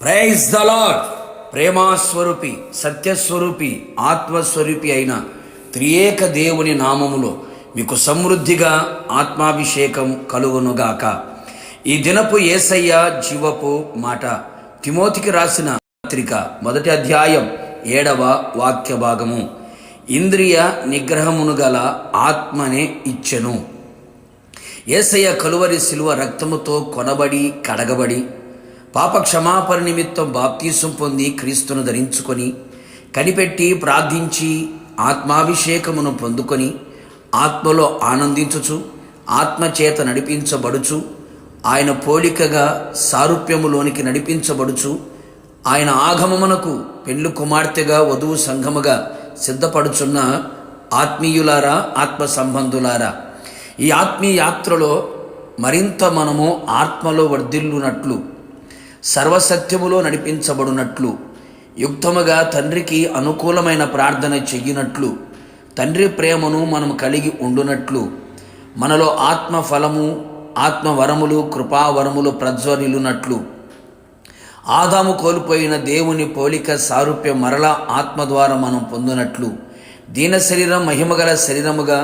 Praise the lord. ప్రేమాస్వరూపి, సత్యస్వరూపి, ఆత్మస్వరూపి అయిన త్రియేక దేవుని నామములో మీకు సమృద్ధిగా ఆత్మాభిషేకం కలుగునుగాక. ఈ దినపు యేసయ్య జీవపు మాట తిమోతికి రాసిన పత్రిక 1వ అధ్యాయం 7వ వాక్య భాగము. ఇంద్రియ నిగ్రహమును గల ఆత్మనే ఇచ్చెను. యేసయ్య కలువరి శిలువ రక్తముతో కొనబడి కడగబడి పాప క్షమాపణ నిమిత్తం బాప్తీసం పొంది క్రీస్తును ధరించుకొని కనిపెట్టి ప్రార్థించి ఆత్మాభిషేకమును పొందుకొని ఆత్మలో ఆనందించుచు ఆత్మచేత నడిపించబడుచు ఆయన పోలికగా సారూప్యములోనికి నడిపించబడుచు ఆయన ఆగమమునకు పెండ్లి కుమార్తెగా వధువు సంఘముగా సిద్ధపడుచున్న ఆత్మీయులారా, ఆత్మ సంబంధులారా, ఈ ఆత్మీయ యాత్రలో మరింత మనము ఆత్మలో వర్ధిల్లునట్లు, సర్వసత్యములో నడిపించబడినట్లు, యుక్తముగా తండ్రికి అనుకూలమైన ప్రార్థన చెయ్యినట్లు, తండ్రి ప్రేమను మనం కలిగి ఉండునట్లు, మనలో ఆత్మ ఫలము, ఆత్మవరములు, కృపావరములు ప్రజ్వరిల్లునట్లు, ఆదాము కోల్పోయిన దేవుని పోలిక సారూప్యం మరలా ఆత్మ ద్వారా మనం పొందినట్లు, దీన శరీరం మహిమగల శరీరముగా,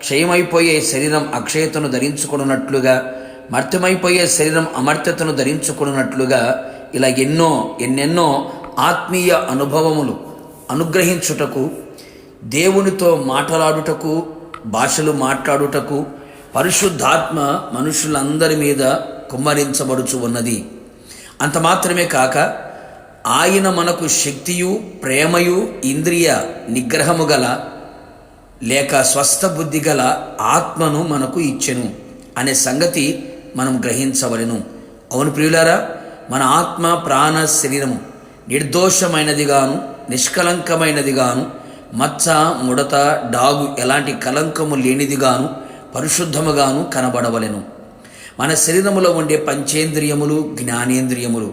క్షయమైపోయే శరీరం అక్షయతను ధరించుకున్నట్లుగా, మర్త్యమైపోయే శరీరం అమర్త్యతను ధరించుకున్నట్లుగా, ఇలా ఎన్నెన్నో ఆత్మీయ అనుభవములు అనుగ్రహించుటకు, దేవునితో మాట్లాడుటకు, భాషలు మాట్లాడుటకు పరిశుద్ధాత్మ మనుషులందరి మీద కుమ్మరించబడుచు ఉన్నది. అంత మాత్రమే కాక ఆయన మనకు శక్తియు, ప్రేమయు, ఇంద్రియ నిగ్రహము గల లేక స్వస్థ బుద్ధి గల ఆత్మను మనకు ఇచ్చెను అనే సంగతి మనం గ్రహించవలెను. అవును ప్రియులారా, మన ఆత్మ, ప్రాణ, శరీరము నిర్దోషమైనదిగాను, నిష్కలంకమైనదిగాను, మచ్చ, ముడత, డాగు ఎలాంటి కలంకము లేనిదిగాను, పరిశుద్ధముగాను కనబడవలెను. మన శరీరములో ఉండే పంచేంద్రియములు, జ్ఞానేంద్రియములు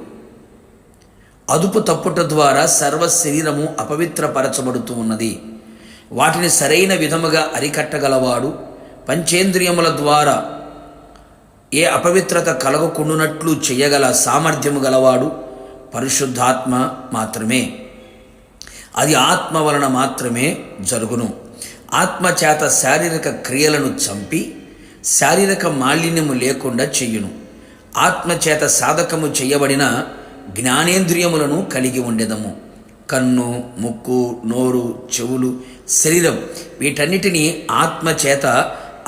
అదుపు తప్పుట ద్వారా సర్వ శరీరము అపవిత్రపరచబడుతూ ఉన్నది. వాటిని సరైన విధముగా అరికట్టగలవాడు, పంచేంద్రియముల ద్వారా ఏ అపవిత్రత కలగకుండునట్లు చేయగల సామర్థ్యము గలవాడు పరిశుద్ధాత్మ మాత్రమే. అది ఆత్మ వలన మాత్రమే జరుగును. ఆత్మ చేత శారీరక క్రియలను చంపి శారీరక మాలిన్యము లేకుండా చెయ్యును. ఆత్మచేత సాధకము చేయబడిన జ్ఞానేంద్రియములను కలిగి ఉండెదము. కన్ను, ముక్కు, నోరు, చెవులు, శరీరం వీటన్నిటినీ ఆత్మచేత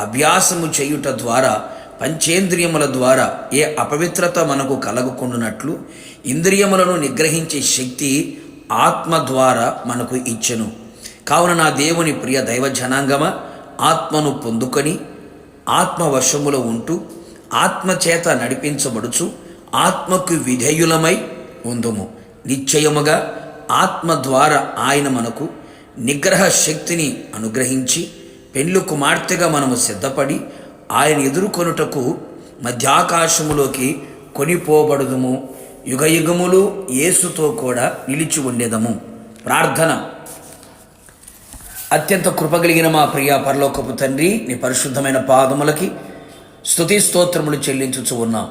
అభ్యాసము చేయుట ద్వారా, పంచేంద్రియముల ద్వారా ఏ అపవిత్రత మనకు కలగకుండునట్లు ఇంద్రియములను నిగ్రహించే శక్తి ఆత్మ ద్వారా మనకు ఇచ్చెను. కావున నా దేవుని ప్రియ దైవ జనాంగమ, ఆత్మను పొందుకొని ఆత్మవశములో ఉంటూ ఆత్మచేత నడిపించబడుచు ఆత్మకు విధేయులమై ఉందుము. నిశ్చయముగా ఆత్మ ద్వారా ఆయన మనకు నిగ్రహ శక్తిని అనుగ్రహించి పెండ్లి కుమార్తెగా మనము సిద్ధపడి ఆయన ఎదుర్కొనుటకు మధ్యాకాశములోకి కొనిపోబడుదుము. యుగయుగములు యేసుతో కూడా నిలిచి ఉండేదము. ప్రార్థన. అత్యంత కృపగలిగిన మా ప్రియ పరలోకపు తండ్రి, నీ పరిశుద్ధమైన పాదములకి స్తుతి స్తోత్రములు చెల్లించుచు ఉన్నాం.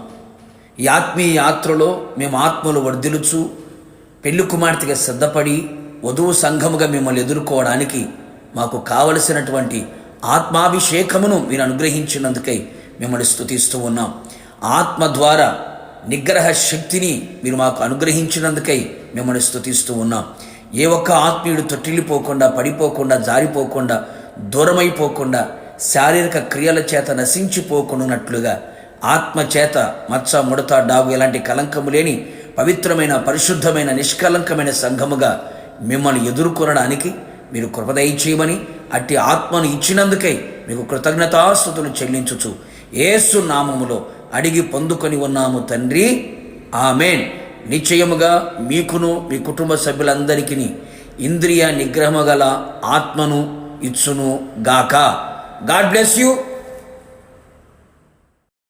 ఈ ఆత్మీయ యాత్రలో మేము ఆత్మలు వర్ధిల్లుచు పెళ్లి కుమార్తెగా సిద్ధపడి వధువు సంఘముగా మిమ్మల్ని ఎదుర్కోవడానికి మాకు కావలసినటువంటి ఆత్మాభిషేకమును మీరు అనుగ్రహించినందుకై మిమ్మల్ని స్తుతిస్తూ ఉన్నాం. ఆత్మ ద్వారా నిగ్రహ శక్తిని మీరు మాకు అనుగ్రహించినందుకై మిమ్మల్ని స్తుతిస్తూ ఉన్నాం. ఏ ఒక్క ఆత్మీయుడు తొట్టిల్లిపోకుండా, పడిపోకుండా, జారిపోకుండా, దూరమైపోకుండా, శారీరక క్రియల చేత నశించిపోకుండానట్లుగా ఆత్మ చేత మచ్చ, ముడత, డాగు ఎలాంటి కలంకము లేని పవిత్రమైన, పరిశుద్ధమైన, నిష్కలంకమైన సంఘముగా మిమ్మల్ని ఎదుర్కొనడానికి మీరు కృప దయచేయమని, అట్టి ఆత్మను ఇచ్చినందుకై మీకు కృతజ్ఞతాస్తుతులు చెల్లించుచు యేసు నామములో అడిగి పొందుకొని ఉన్నాము తండ్రి, ఆమేన్. నిశ్చయముగా మీకును మీ కుటుంబ సభ్యులందరికీ ఇంద్రియ నిగ్రహము గల ఆత్మను ఇచ్చును గాక. God bless you.